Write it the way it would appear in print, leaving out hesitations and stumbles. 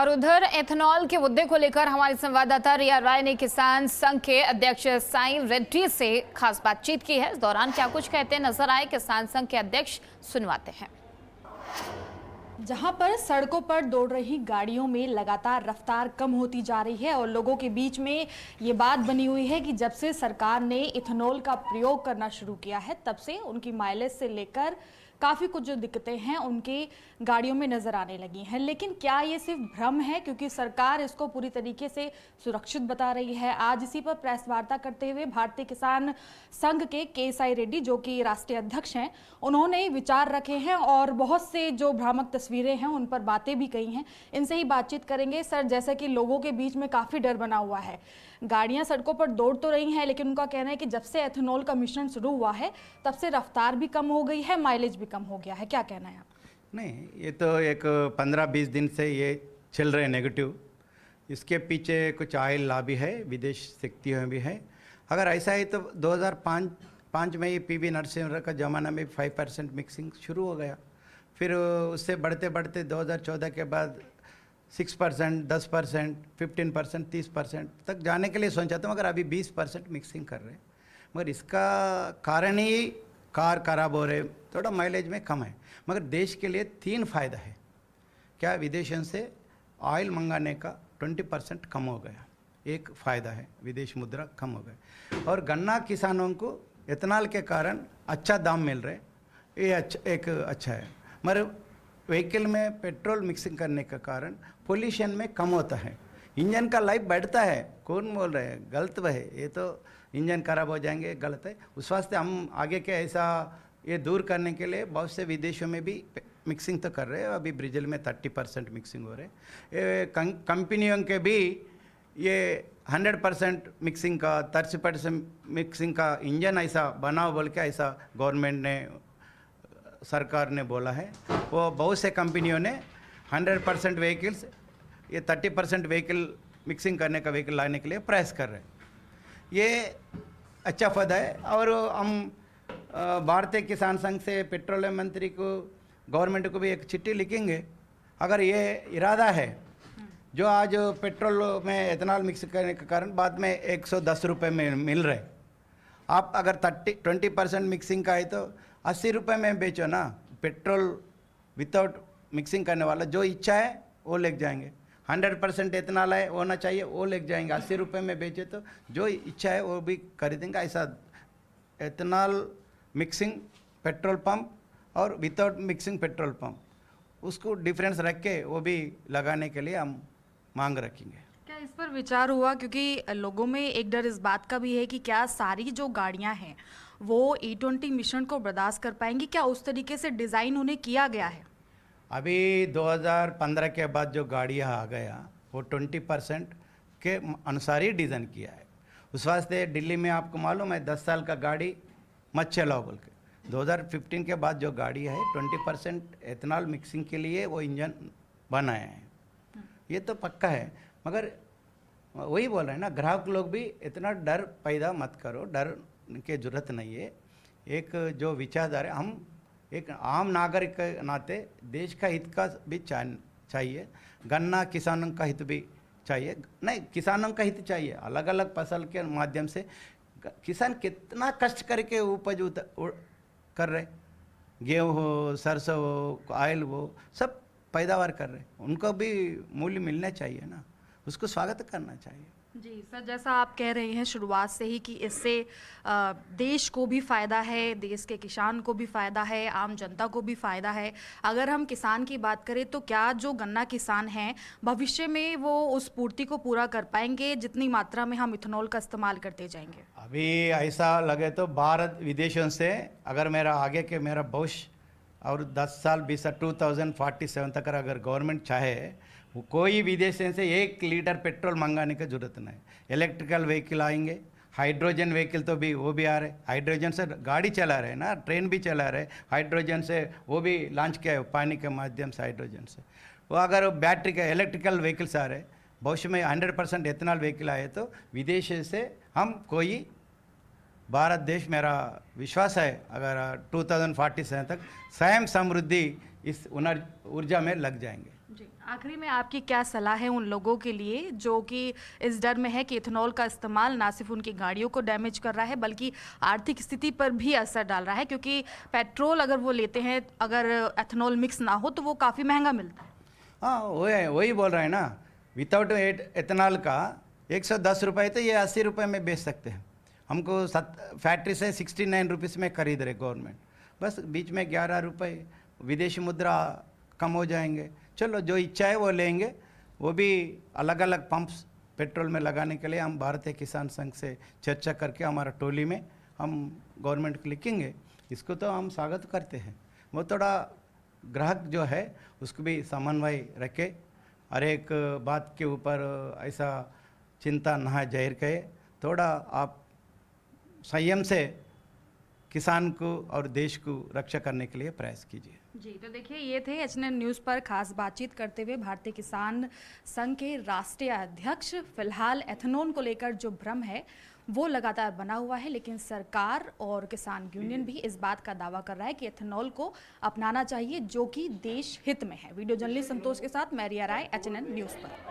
और उधर एथेनॉल के मुद्दे को लेकर हमारे संवाददाता रिया राय ने किसान संघ के अध्यक्ष साई रेड्डी से खास बातचीत की है। इस दौरान क्या कुछ कहते नजर आए किसान संघ के अध्यक्ष, सुनवाते हैं। जहां पर सड़कों पर दौड़ रही गाड़ियों में लगातार रफ्तार कम होती जा रही है और लोगों के बीच में ये बात बनी हुई है कि जब से सरकार ने इथेनॉल का प्रयोग करना शुरू किया है तब से उनकी माइलेज से लेकर काफ़ी कुछ जो दिक्कतें हैं उनकी गाड़ियों में नज़र आने लगी हैं। लेकिन क्या ये सिर्फ भ्रम है, क्योंकि सरकार इसको पूरी तरीके से सुरक्षित बता रही है। आज इसी पर प्रेस वार्ता करते हुए भारतीय किसान संघ के साई रेड्डी, जो कि राष्ट्रीय अध्यक्ष हैं, उन्होंने विचार रखे हैं और बहुत से जो भ्रामक तस्वीरें हैं उन पर बातें भी कही हैं। इनसे ही बातचीत करेंगे। सर, जैसा कि लोगों के बीच में काफ़ी डर बना हुआ है, गाड़ियां सड़कों पर दौड़ तो रही हैं, लेकिन उनका कहना है कि जब से एथेनॉल का मिश्रण शुरू हुआ है तब से रफ्तार भी कम हो गई है, माइलेज भी कम हो गया है। क्या कहना है आप? नहीं, ये तो एक 15-20 दिन से ये चल रहे नेगेटिव। इसके पीछे कुछ ऑयल लॉबी है, विदेश शक्तियाँ भी है। अगर ऐसा है तो 2005 में ही पीवी नरसिम्हा का ज़माना में 5% मिक्सिंग शुरू हो गया। फिर उससे बढ़ते बढ़ते 2014 के बाद 6%, 10%, 15%, 30% तक जाने के लिए सोचा था, मगर अभी 20% मिक्सिंग कर रहे हैं। मगर इसका कारण ही कार खराब हो रहे, थोड़ा माइलेज में कम है। मगर देश के लिए 3 फ़ायदा है। क्या, विदेशों से ऑयल मंगाने का 20% कम हो गया, एक फ़ायदा है, विदेश मुद्रा कम हो गए। और गन्ना किसानों को एथेनॉल के कारण अच्छा दाम मिल रहे, ये अच्छा है। मगर व्हीकल में पेट्रोल मिक्सिंग करने के कारण पोल्यूशन में कम होता है, इंजन का लाइफ बढ़ता है। कौन बोल रहे हैं गलत है, ये तो इंजन खराब हो जाएंगे, गलत है। उस वास्ते हम आगे के ऐसा ये दूर करने के लिए बहुत से विदेशों में भी मिक्सिंग तो कर रहे हैं। अभी ब्राज़ील में 30% मिक्सिंग हो रहे हैं। कंपनियों के भी ये 100% मिक्सिंग का, 30% मिक्सिंग का इंजन ऐसा बनाओ बोल के ऐसा गवर्नमेंट ने, सरकार ने बोला है। वो बहुत से कंपनियों ने 100% व्हीकल्स, ये 30% व्हीकल मिक्सिंग करने का व्हीकल लाने के लिए प्रयास कर रहे हैं। ये अच्छा फायदा है। और हम भारतीय किसान संघ से पेट्रोलियम मंत्री को, गवर्नमेंट को भी एक चिट्ठी लिखेंगे। अगर ये इरादा है, जो आज पेट्रोल में एथेनॉल मिक्स करने के कारण बाद में 110 रुपये में मिल रहे, आप अगर 20% मिक्सिंग का है तो 80 रुपये में बेचो ना। पेट्रोल विदाउट मिक्सिंग करने वाला जो इच्छा है वो ले जाएंगे। 100% एथेनॉल है होना चाहिए, वो ले जाएंगे। 80 रुपये में बेचे तो जो इच्छा है वो भी खरीदेंगे। ऐसा एथेनॉल मिक्सिंग पेट्रोल पंप और विदाउट मिक्सिंग पेट्रोल पंप, उसको डिफरेंस रख के वो भी लगाने के लिए हम मांग रखेंगे। क्या इस पर विचार हुआ, क्योंकि लोगों में एक डर इस बात का भी है कि क्या सारी जो गाड़ियां हैं वो E20 मिश्रण को बर्दाश्त कर पाएंगी? क्या उस तरीके से डिज़ाइन उन्हें किया गया है? अभी 2015 के बाद जो गाड़ियाँ आ गया वो 20% के अनुसार ही डिज़ाइन किया है। उस वास्ते दिल्ली में आपको मालूम है 10 साल का गाड़ी मत चलाओ बोल के। 2015 के बाद जो गाड़ी है 20% एथेनॉल मिक्सिंग के लिए वो इंजन बनाए हैं, ये तो पक्का है। मगर वही बोल रहे हैं ना, ग्राहक लोग भी इतना डर पैदा मत करो, डर की जरूरत नहीं है। एक जो विचारधारा, हम एक आम नागरिक के नाते देश का हित का भी चाहिए, गन्ना किसानों का हित भी चाहिए। नहीं, किसानों का हित चाहिए। अलग अलग फसल के माध्यम से किसान कितना कष्ट करके उपज कर रहे, गेहूँ हो, सरसों हो, ऑयल हो, सब पैदावार कर रहे, उनको भी मूल्य मिलना चाहिए ना, उसको स्वागत करना चाहिए। जी सर, जैसा आप कह रहे हैं शुरुआत से ही कि इससे देश को भी फ़ायदा है, देश के किसान को भी फ़ायदा है, आम जनता को भी फ़ायदा है। अगर हम किसान की बात करें तो क्या जो गन्ना किसान हैं भविष्य में वो उस पूर्ति को पूरा कर पाएंगे जितनी मात्रा में हम इथेनॉल का इस्तेमाल करते जाएंगे? अभी ऐसा लगे तो भारत विदेशों से अगर मेरा आगे के मेरा भविष्य और 10 साल 20 साल 2047 तक अगर गवर्नमेंट चाहे, वो कोई विदेश से 1 लीटर पेट्रोल मंगाने की जरूरत नहीं। इलेक्ट्रिकल व्हीकल आएंगे, हाइड्रोजन व्हीकल तो भी वो भी आ रहे, हाइड्रोजन से गाड़ी चला रहे ना, ट्रेन भी चला रहे, हाइड्रोजन से वो भी लॉन्च किया है, पानी के माध्यम से हाइड्रोजन से। वो अगर बैटरी के इलेक्ट्रिकल व्हीकल्स आ रहे, भविष्य में 100% एथेनॉल व्हीकल आए तो विदेश से हम कोई, भारत देश मेरा विश्वास है अगर 2047 तक स्वयं समृद्धि इस ऊर्जा में लग जाएंगे। जी, आखिरी में आपकी क्या सलाह है उन लोगों के लिए जो कि इस डर में है कि इथेनॉल का इस्तेमाल ना सिर्फ उनकी गाड़ियों को डैमेज कर रहा है बल्कि आर्थिक स्थिति पर भी असर डाल रहा है, क्योंकि पेट्रोल अगर वो लेते हैं अगर एथेनॉल मिक्स ना हो तो वो काफ़ी महंगा मिलता है। हाँ वही बोल रहे हैं ना, विदाउट एथेनॉल का 110 रुपये तो ये 80 रुपये में बेच सकते हैं। हमको फैक्ट्री से 69 रुपीज़ में खरीद रहे गवर्नमेंट, बस बीच में 11 रुपये विदेशी मुद्रा कम हो जाएंगे। चलो जो इच्छा है वो लेंगे, वो भी अलग अलग पंप्स पेट्रोल में लगाने के लिए हम भारतीय किसान संघ से चर्चा करके हमारा टोली में हम गवर्नमेंट को लिखेंगे। इसको तो हम स्वागत करते हैं। वो थोड़ा ग्राहक जो है उसको भी समन्वय रखे, हर एक बात के ऊपर ऐसा चिंता ना जाहिर करे, थोड़ा आप संयम से किसान को और देश को रक्षा करने के लिए प्रयास कीजिए। जी, तो देखिए ये थे एचएनएन न्यूज़ पर खास बातचीत करते हुए भारतीय किसान संघ के राष्ट्रीय अध्यक्ष। फिलहाल एथेनॉल को लेकर जो भ्रम है वो लगातार बना हुआ है, लेकिन सरकार और किसान यूनियन भी इस बात का दावा कर रहा है कि एथेनॉल को अपनाना चाहिए जो कि देश हित में है। वीडियो जर्नलिस्ट संतोष के साथ मैं रिया राय, एचएनएन न्यूज़ पर।